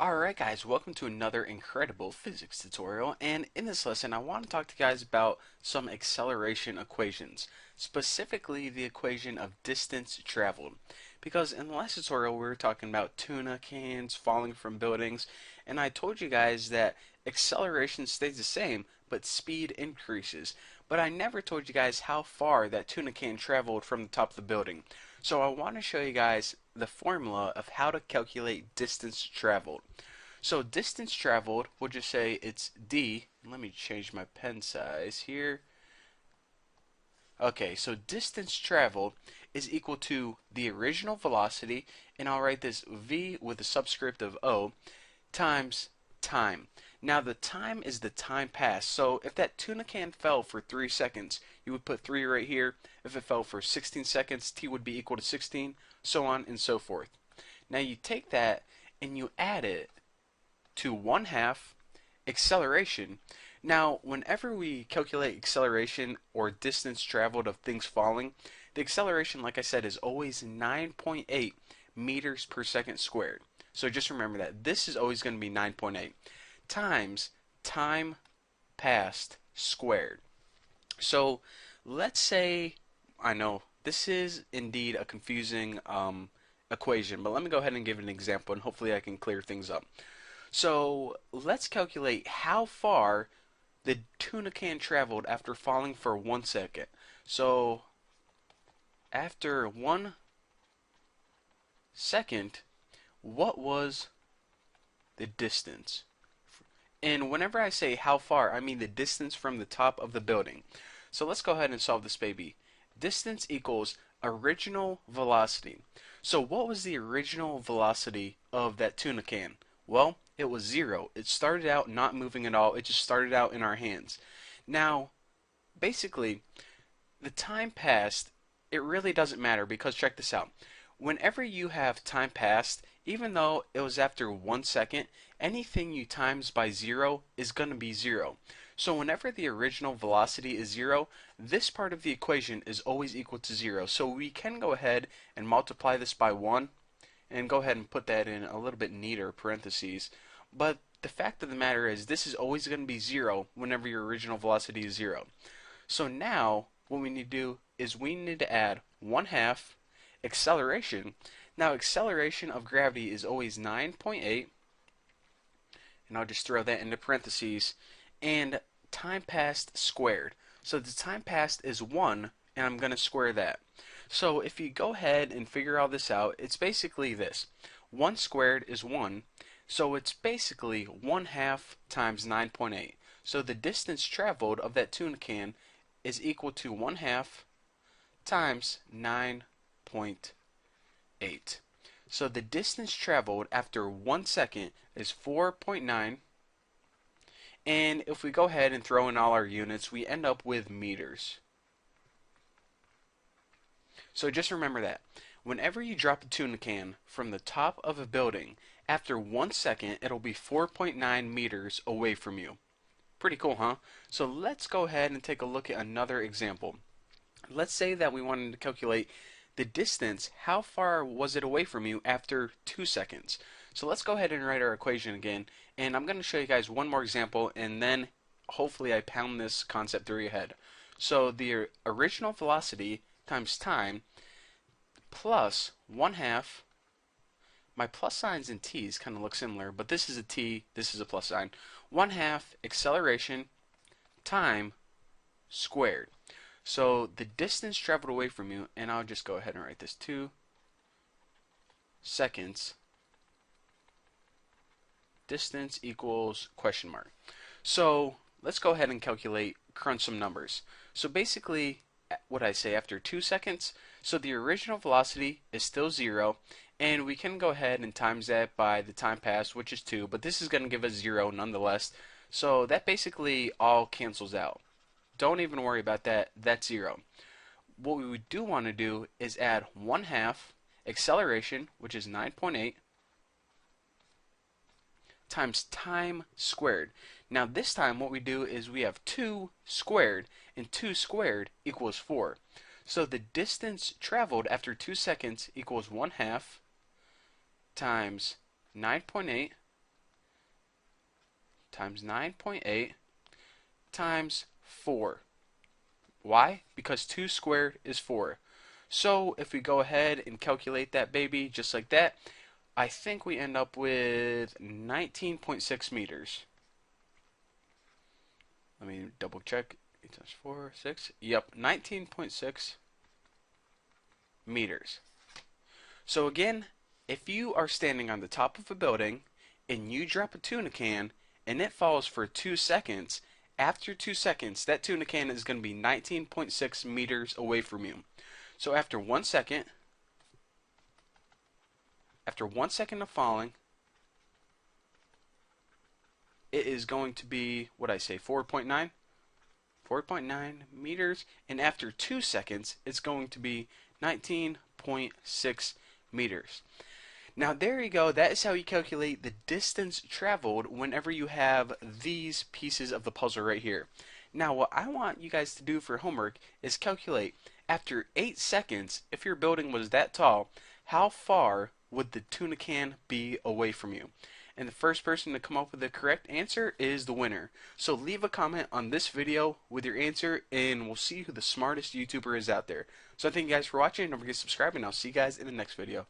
Alright guys, welcome to another incredible physics tutorial, and in this lesson I want to talk to you guys about some acceleration equations, specifically the equation of distance traveled. Because in the last tutorial we were talking about tuna cans falling from buildings, and I told you guys that acceleration stays the same, but speed increases. But I never told you guys how far that tuna can traveled from the top of the building. So I want to show you guys the formula of how to calculate distance traveled. So distance traveled, we'll just say it's d. Let me change my pen size here. Okay, so distance traveled is equal to the original velocity, and I'll write this v with a subscript of o, times time. Now the time is the time passed. So if that tuna can fell for 3 seconds, you would put 3 right here. If it fell for 16 seconds, t would be equal to 16, so on and so forth. Now you take that and you add it to 1/2 acceleration. Now, whenever we calculate acceleration or distance traveled of things falling, the acceleration, like I said, is always 9.8 meters per second squared. So just remember that this is always going to be 9.8 times time passed squared. So let's say, I know this is indeed a confusing equation, but let me go ahead and give an example and hopefully I can clear things up. So let's calculate how far the tuna can traveled after falling for 1 second. So after 1 second, what was the distance? And whenever I say how far, I mean the distance from the top of the building. So let's go ahead and solve this baby. Distance equals original velocity. So what was the original velocity of that tuna can? Well, it was 0. It started out not moving at all. It just started out in our hands. Now, basically, the time passed, it really doesn't matter because check this out. Whenever you have time passed, even though it was after 1 second, anything you times by 0 is going to be 0. So whenever the original velocity is 0, this part of the equation is always equal to 0. So we can go ahead and multiply this by 1 and go ahead and put that in a little bit neater parentheses. But the fact of the matter is this is always going to be 0 whenever your original velocity is 0. So now what we need to do is we need to add 1/2 acceleration. Now acceleration of gravity is always 9.8, and I'll just throw that into parentheses, and time passed squared. So the time passed is 1, and I'm going to square that. So if you go ahead and figure all this out, it's basically this. 1 squared is 1, so it's basically 1/2 times 9.8. So the distance traveled of that tuna can is equal to 1/2 times 9.8. So the distance traveled after 1 second is 4.9. And if we go ahead and throw in all our units, we end up with meters. So just remember that. Whenever you drop a tuna can from the top of a building, after 1 second, it'll be 4.9 meters away from you. Pretty cool, huh? So let's go ahead and take a look at another example. Let's say that we wanted to calculate the distance. How far was it away from you after 2 seconds? So let's go ahead and write our equation again, and I'm going to show you guys one more example, and then hopefully I pound this concept through your head. So the original velocity times time plus 1/2. My plus signs and t's kind of look similar, but this is a t, this is a plus sign. 1/2 acceleration time squared. So the distance traveled away from you, and I'll just go ahead and write this 2 seconds. Distance equals question mark. So let's go ahead and calculate, crunch some numbers. So basically, what I say after 2 seconds, so the original velocity is still 0, and we can go ahead and times that by the time passed, which is 2, but this is going to give us 0 nonetheless. So that basically all cancels out. Don't even worry about that, that's 0. What we do want to do is add 1/2 acceleration, which is 9.8, times time squared. Now this time what we do is we have 2 squared, and 2 squared equals 4. So the distance traveled after 2 seconds equals 1/2 times 9.8 times 9.8 times 4. Why? Because 2 squared is 4. So if we go ahead and calculate that baby just like that, I think we end up with 19.6 meters. Let me double check. 8 times 4, 6. Yep, 19.6 meters. So again, if you are standing on the top of a building and you drop a tuna can and it falls for 2 seconds, after 2 seconds, that tuna can is going to be 19.6 meters away from you. So after 1 second, of falling, it is going to be, what I say, 4.9? 4.9 meters. And after 2 seconds, it's going to be 19.6 meters. Now there you go, that is how you calculate the distance traveled whenever you have these pieces of the puzzle right here. Now what I want you guys to do for homework is calculate, after 8 seconds, if your building was that tall, how far would the tuna can be away from you? And the first person to come up with the correct answer is the winner. So leave a comment on this video with your answer and we'll see who the smartest YouTuber is out there. So thank you guys for watching, don't forget to subscribe, and I'll see you guys in the next video.